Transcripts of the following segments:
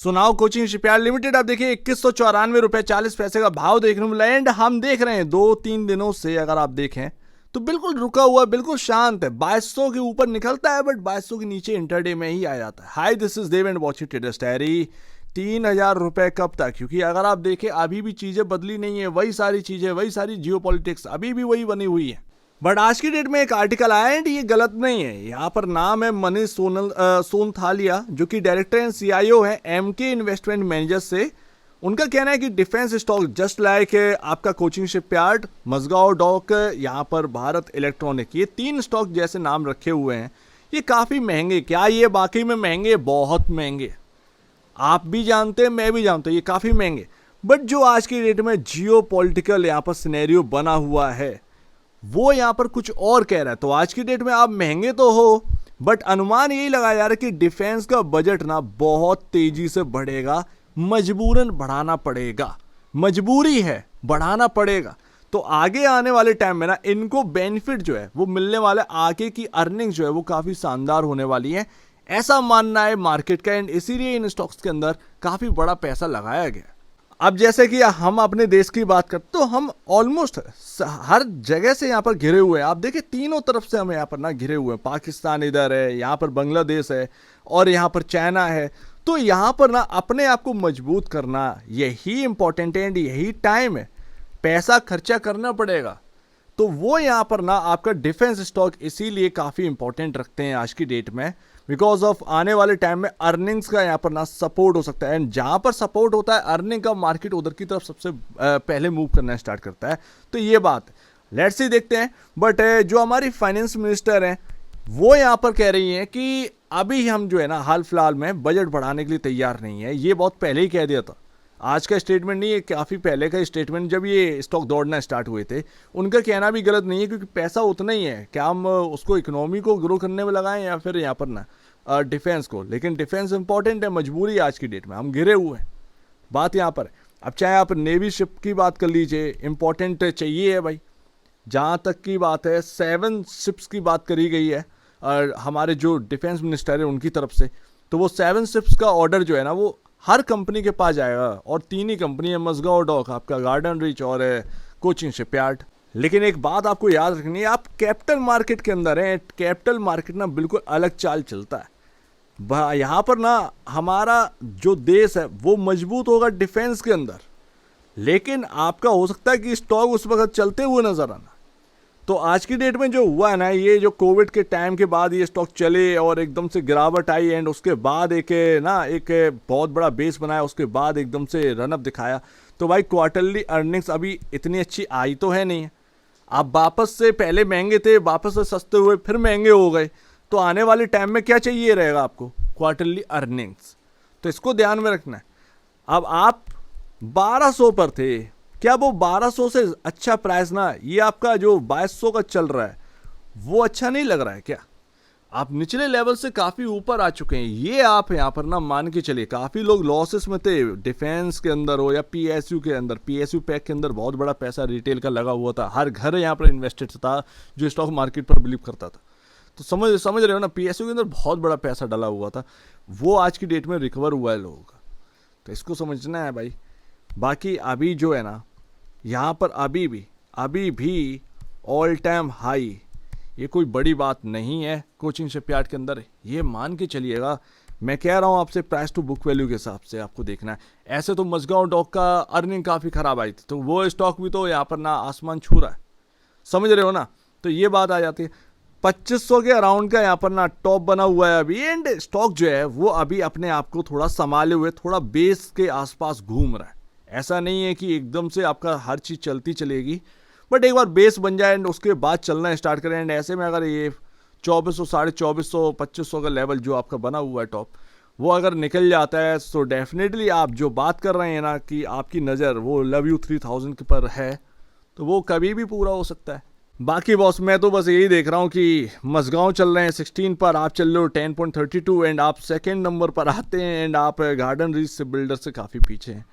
सुनाओ coaching shipyard limited, आप देखिए 2194 रुपए 40 पैसे का भाव देखने को मिला। एंड हम देख रहे हैं 2-3 दिनों से अगर आप देखें तो बिल्कुल रुका हुआ, बिल्कुल शांत है। 2200 के ऊपर निकलता है बट 2200 के नीचे इंटरडे में ही आ जाता है। Hi, this is Dev and watch it traders diary. 3000 रुपए कब तक? क्योंकि अगर आप देखें अभी भी चीजें बदली नहीं है, वही सारी चीजें, वही सारी जियोपॉलिटिक्स अभी भी वही बनी हुई है। बट आज की डेट में एक आर्टिकल आया एंड ये गलत नहीं है। यहाँ पर नाम है मनीष सोनथालिया, जो कि डायरेक्टर एंड सीईओ है एमके इन्वेस्टमेंट मैनेजर से। उनका कहना है कि डिफेंस स्टॉक जस्ट लाइक आपका कोचिंग शिपयार्ड, मजगांव डॉक, यहाँ पर भारत इलेक्ट्रॉनिक, ये 3 स्टॉक जैसे नाम रखे हुए हैं, ये काफ़ी महंगे। क्या ये वाकई में महंगे? बहुत महंगे। आप भी जानते हैं, मैं भी जानता हूँ, ये काफ़ी महंगे। बट जो आज की डेट में जियो पॉलिटिकल यहाँ पर सिनेरियो बना हुआ है वो यहाँ पर कुछ और कह रहा है। तो आज की डेट में आप महंगे तो हो बट अनुमान यही लगाया जा रहा है कि डिफेंस का बजट ना बहुत तेजी से बढ़ेगा, मजबूरन बढ़ाना पड़ेगा, मजबूरी है, बढ़ाना पड़ेगा। तो आगे आने वाले टाइम में ना इनको बेनिफिट जो है वो मिलने वाले, आगे की अर्निंग जो है वो काफ़ी शानदार होने वाली है, ऐसा मानना है मार्केट का। एंड इसीलिए इन स्टॉक्स के अंदर काफ़ी बड़ा पैसा लगाया गया। अब जैसे कि हम अपने देश की बात करते तो हम ऑलमोस्ट हर जगह से यहाँ पर घिरे हुए हैं। आप देखिए तीनों तरफ से हम यहाँ पर ना घिरे हुए हैं। पाकिस्तान इधर है, यहाँ पर बांग्लादेश है और यहाँ पर चाइना है। तो यहाँ पर ना अपने आप को मजबूत करना यही इंपॉर्टेंट है एंड यही टाइम है। पैसा खर्चा करना पड़ेगा। तो वो यहाँ पर ना आपका डिफेंस स्टॉक इसीलिए काफ़ी इंपॉर्टेंट रखते हैं आज की डेट में, बिकॉज ऑफ आने वाले टाइम में अर्निंग्स का यहाँ पर ना सपोर्ट हो सकता है। एंड जहाँ पर सपोर्ट होता है अर्निंग का, मार्केट उधर की तरफ सबसे पहले मूव करना स्टार्ट करता है। तो ये बात लेट्स सी देखते हैं। बट जो हमारी फाइनेंस मिनिस्टर हैं वो यहाँ पर कह रही हैं कि अभी हम जो है ना हाल फिलहाल में बजट बढ़ाने के लिए तैयार नहीं है। ये बहुत पहले ही कह दिया था, आज का स्टेटमेंट नहीं है, काफ़ी पहले का स्टेटमेंट, जब ये स्टॉक दौड़ना स्टार्ट हुए थे। उनका कहना भी गलत नहीं है क्योंकि पैसा उतना ही है। क्या हम उसको इकोनॉमी को ग्रो करने में लगाएं या फिर यहाँ पर ना डिफेंस को? लेकिन डिफेंस इंपॉर्टेंट है, मजबूरी आज की डेट में, हम घिरे हुए हैं। बात यहाँ पर है। अब चाहे आप नेवी शिप की बात कर लीजिए, इंपॉर्टेंट चाहिए है भाई। जहाँ तक की बात है 7 शिप्स की बात करी गई है और हमारे जो डिफेंस मिनिस्टर है उनकी तरफ से, तो वो 7 शिप्स का ऑर्डर जो है ना वो हर कंपनी के पास जाएगा। और 3 ही कंपनी है, मजगांव डॉक, आपका गार्डन रिच और कोचिंग शिपयार्ड। लेकिन एक बात आपको याद रखनी है, आप कैपिटल मार्केट के अंदर हैं। कैपिटल मार्केट ना बिल्कुल अलग चाल चलता है। यहाँ पर ना हमारा जो देश है वो मजबूत होगा डिफेंस के अंदर, लेकिन आपका हो सकता है कि स्टॉक उस वक्त चलते हुए नजर आना। तो आज की डेट में जो हुआ है ना, ये जो कोविड के टाइम के बाद ये स्टॉक चले और एकदम से गिरावट आई एंड उसके बाद एक बहुत बड़ा बेस बनाया, उसके बाद एकदम से रनअप दिखाया। तो भाई क्वार्टरली अर्निंग्स अभी इतनी अच्छी आई तो है नहीं। आप वापस से पहले महंगे थे, वापस से सस्ते हुए, फिर महंगे हो गए। तो आने वाले टाइम में क्या चाहिए रहेगा आपको? Quarterly earnings. तो इसको ध्यान में रखना है। अब आप 1200 पर थे, क्या वो 1200 से अच्छा प्राइस ना ये आपका जो 2200 का चल रहा है वो अच्छा नहीं लग रहा है क्या? आप निचले लेवल से काफ़ी ऊपर आ चुके हैं। ये आप यहाँ पर ना मान के चलिए काफ़ी लोग लॉसेस में थे, डिफेंस के अंदर हो या पीएसयू के अंदर। पीएसयू पैक के अंदर बहुत बड़ा पैसा रिटेल का लगा हुआ था, हर घर यहाँ पर इन्वेस्टेड था जो स्टॉक मार्केट पर बिलीव करता था। तो समझ रहे हो ना, पीएसयू के अंदर बहुत बड़ा पैसा डाला हुआ था, वो आज की डेट में रिकवर हुआ है लोगों का। तो इसको समझना है भाई। बाकी अभी जो है ना यहाँ पर अभी भी ऑल टाइम हाई, ये कोई बड़ी बात नहीं है कोचिंग शिपयार्ड के अंदर, ये मान के चलिएगा। मैं कह रहा हूँ आपसे प्राइस टू बुक वैल्यू के हिसाब से आपको देखना है। ऐसे तो मजगांव डॉक का अर्निंग काफ़ी ख़राब आई थी, तो वो स्टॉक भी तो यहाँ पर ना आसमान छू रहा है, समझ रहे हो ना। तो ये बात आ जाती है। 2500 के अराउंड का यहाँ पर ना टॉप बना हुआ है अभी, एंड स्टॉक जो है वो अभी अपने आप को थोड़ा संभाले हुए, थोड़ा बेस के आसपास घूम रहा है। ऐसा नहीं है कि एकदम से आपका हर चीज़ चलती चलेगी, बट एक बार बेस बन जाए एंड उसके बाद चलना स्टार्ट करें। एंड ऐसे में अगर ये 2400, 2450, 2500 का लेवल जो आपका बना हुआ है टॉप, वो अगर निकल जाता है तो डेफिनेटली आप जो बात कर रहे हैं ना कि आपकी नज़र वो लव यू 3000 के पर है, तो वो कभी भी पूरा हो सकता है। बाकी बॉस मैं तो बस यही देख रहा हूँ कि मजगांव चल रहे हैं 16 पर, आप चल रहे हो 10.32 एंड आप सेकेंड नंबर पर आते हैं एंड आप गार्डन रीच से बिल्डर से काफ़ी पीछे हैं।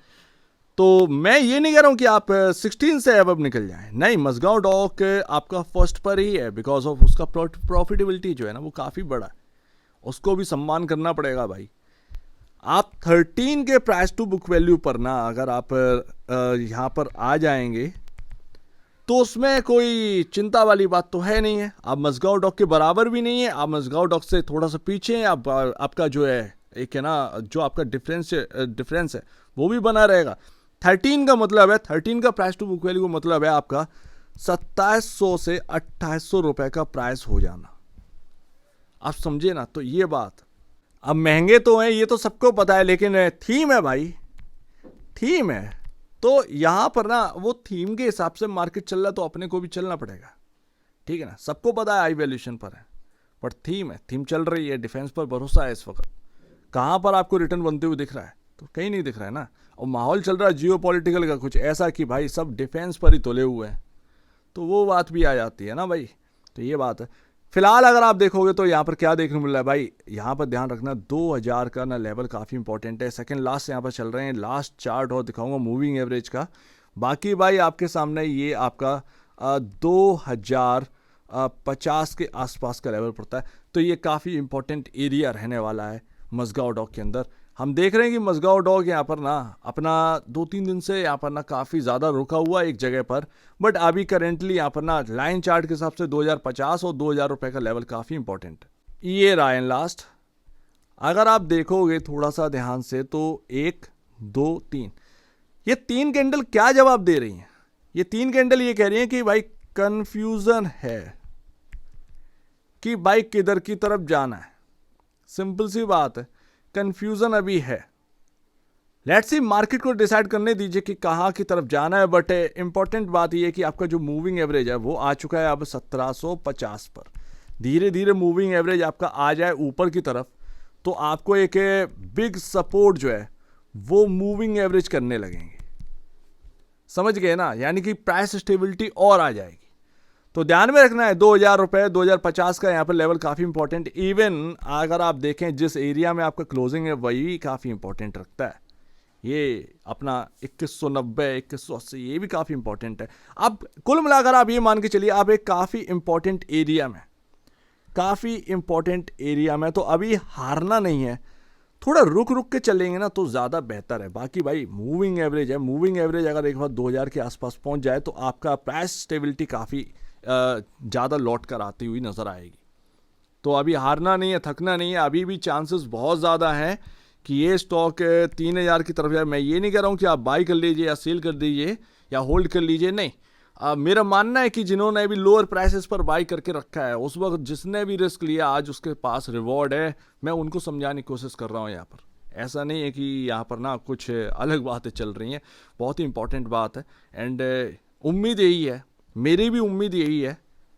तो मैं ये नहीं कह रहा हूँ कि आप 16 से अब निकल जाएं, नहीं, मजगांव डॉक आपका फर्स्ट पर ही है बिकॉज ऑफ उसका प्रॉफिटेबिलिटी जो है ना वो काफ़ी बड़ा है, उसको भी सम्मान करना पड़ेगा भाई। आप 13 के प्राइस टू बुक वैल्यू पर ना अगर आप यहाँ पर आ जाएंगे तो उसमें कोई चिंता वाली बात तो है नहीं है। आप मजगांव डॉक के बराबर भी नहीं है, आप मजगांव डॉक से थोड़ा सा पीछे हैं। आपका जो है एक है ना जो आपका डिफरेंस है वो भी बना रहेगा। 13 का मतलब है, 13 का प्राइस टू बुक वैल्यू का मतलब है आपका 2700 से 2800 रुपए का प्राइस हो जाना। आप समझे ना। तो ये बात, अब महंगे तो हैं ये तो सबको पता है, लेकिन थीम है भाई, थीम है तो यहां पर ना वो थीम के हिसाब से मार्केट चल रहा है तो अपने को भी चलना पड़ेगा, ठीक है ना। सबको पता है हाई वैल्यूएशन पर है, बट थीम है, थीम चल रही है, डिफेंस पर भरोसा है इस वक्त। कहां पर आपको रिटर्न बनते हुए दिख रहा है? तो कहीं नहीं दिख रहा है ना। और माहौल चल रहा है जियो पॉलिटिकल का कुछ ऐसा कि भाई सब डिफेंस पर ही तुले हुए हैं, तो वो बात भी आ जाती है ना भाई। तो ये बात है। फिलहाल अगर आप देखोगे तो यहाँ पर क्या देखने को मिल रहा है भाई, यहाँ पर ध्यान रखना 2000 का ना लेवल काफ़ी इंपॉर्टेंट है। सेकंड लास्ट यहाँ पर चल रहे हैं। लास्ट चार्ट और दिखाऊंगा मूविंग एवरेज का। बाकी भाई आपके सामने ये आपका 2050 के आसपास का लेवल पड़ता है, तो ये काफ़ी इंपॉर्टेंट एरिया रहने वाला है मजगांव डॉक के अंदर। हम देख रहे हैं कि मजगांव डॉग यहाँ पर ना अपना 2-3 दिन से यहाँ पर ना काफ़ी ज़्यादा रुका हुआ एक जगह पर, बट अभी करेंटली यहाँ पर ना लाइन चार्ट के हिसाब से 2050 और 2000 रुपये का लेवल काफ़ी इंपॉर्टेंट है। ये रहा एंड लास्ट। अगर आप देखोगे थोड़ा सा ध्यान से तो 1 2 3 ये 3 कैंडल क्या जवाब दे रही हैं? ये 3 कैंडल ये कह रही हैं कि भाई कंफ्यूजन है कि भाई किधर की तरफ जाना है। सिंपल सी बात है, कंफ्यूजन अभी है। लेट्स सी मार्केट को डिसाइड करने दीजिए कि कहाँ की तरफ जाना है। बट इंपॉर्टेंट बात यह है कि आपका जो मूविंग एवरेज है वो आ चुका है अब 1750 पर। धीरे धीरे मूविंग एवरेज आपका आ जाए ऊपर की तरफ तो आपको एक बिग सपोर्ट जो है वो मूविंग एवरेज करने लगेंगे। समझ गए ना? यानी कि प्राइस स्टेबिलिटी और आ जाएगी। तो ध्यान में रखना है 2000 रुपये 2050 का यहाँ पर लेवल काफ़ी इंपॉर्टेंट। इवन अगर आप देखें जिस एरिया में आपका क्लोजिंग है वही काफ़ी इंपॉर्टेंट रखता है। ये अपना 2190 2180 ये भी काफ़ी इंपॉर्टेंट है। अब कुल मिलाकर आप ये मान के चलिए आप एक काफ़ी इंपॉर्टेंट एरिया में तो अभी हारना नहीं है। थोड़ा रुक रुक के चलेंगे ना तो ज़्यादा बेहतर है। बाकी भाई मूविंग एवरेज है, मूविंग एवरेज अगर एक बार 2000 के आसपास पहुंच जाए तो आपका प्राइस स्टेबिलिटी काफ़ी ज़्यादा लौट कर आती हुई नज़र आएगी। तो अभी हारना नहीं है, थकना नहीं है। अभी भी चांसेस बहुत ज़्यादा हैं कि ये स्टॉक 3000 की तरफ जाए। मैं ये नहीं कह रहा हूँ कि आप बाई कर लीजिए या सेल कर दीजिए या होल्ड कर लीजिए, नहीं। मेरा मानना है कि जिन्होंने अभी लोअर प्राइसेस पर बाई करके रखा है उस वक्त जिसने भी रिस्क लिया आज उसके पास रिवॉर्ड है। मैं उनको समझाने की कोशिश कर रहा हूँ यहाँ पर। ऐसा नहीं है कि यहाँ पर ना कुछ अलग बातें चल रही हैं। बहुत ही इंपॉर्टेंट बात है। एंड उम्मीद यही है, मेरी भी उम्मीद यही है।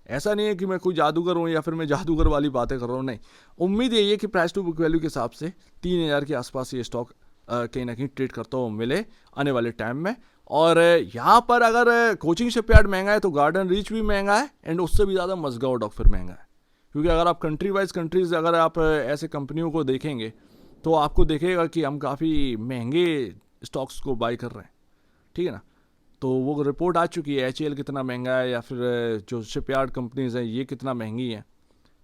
ऐसा नहीं है कि मैं कोई जादूगर हूँ या फिर मैं जादूगर वाली बातें कर रहा हूँ, नहीं। उम्मीद यही है कि प्राइस टू बुक वैल्यू के हिसाब से 3000 के आसपास ये स्टॉक कहीं ना कहीं ट्रेड करता हुआ मिले आने वाले टाइम में। और यहाँ पर अगर कोचिंग शिपयार्ड महंगा है तो गार्डन रीच भी महंगा है एंड उससे भी ज़्यादा मजगांव डॉक फिर महंगा है। क्योंकि अगर आप कंट्री वाइज कंट्रीज अगर आप ऐसे कंपनियों को देखेंगे तो आपको देखेगा कि हम काफ़ी महंगे स्टॉक्स को बाई कर रहे हैं, ठीक है ना। तो वो रिपोर्ट आ चुकी है HAL कितना महंगा है या फिर जो शिपयार्ड कंपनीज हैं ये कितना महंगी हैं।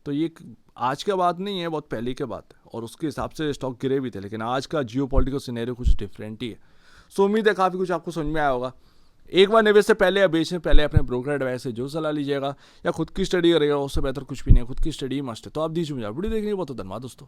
तो ये आज का बात नहीं है, बहुत पहले की बात है और उसके हिसाब से स्टॉक गिरे भी थे। लेकिन आज का जियो पॉलिटिकल सिनेरियो कुछ डिफरेंट ही है। सो उम्मीद है काफ़ी कुछ आपको समझ में आया होगा। एक बार निवेश से पहले या बेचने से पहले अपने ब्रोकर एडवाइस से जो सलाह लीजिएगा या खुद की स्टडी करेगा उससे बेहतर कुछ भी नहीं है। खुद की स्टडी मस्ट है। तो आप दीजिए मुझे वीडियो देखने के लिए बहुत धन्यवाद दोस्तों।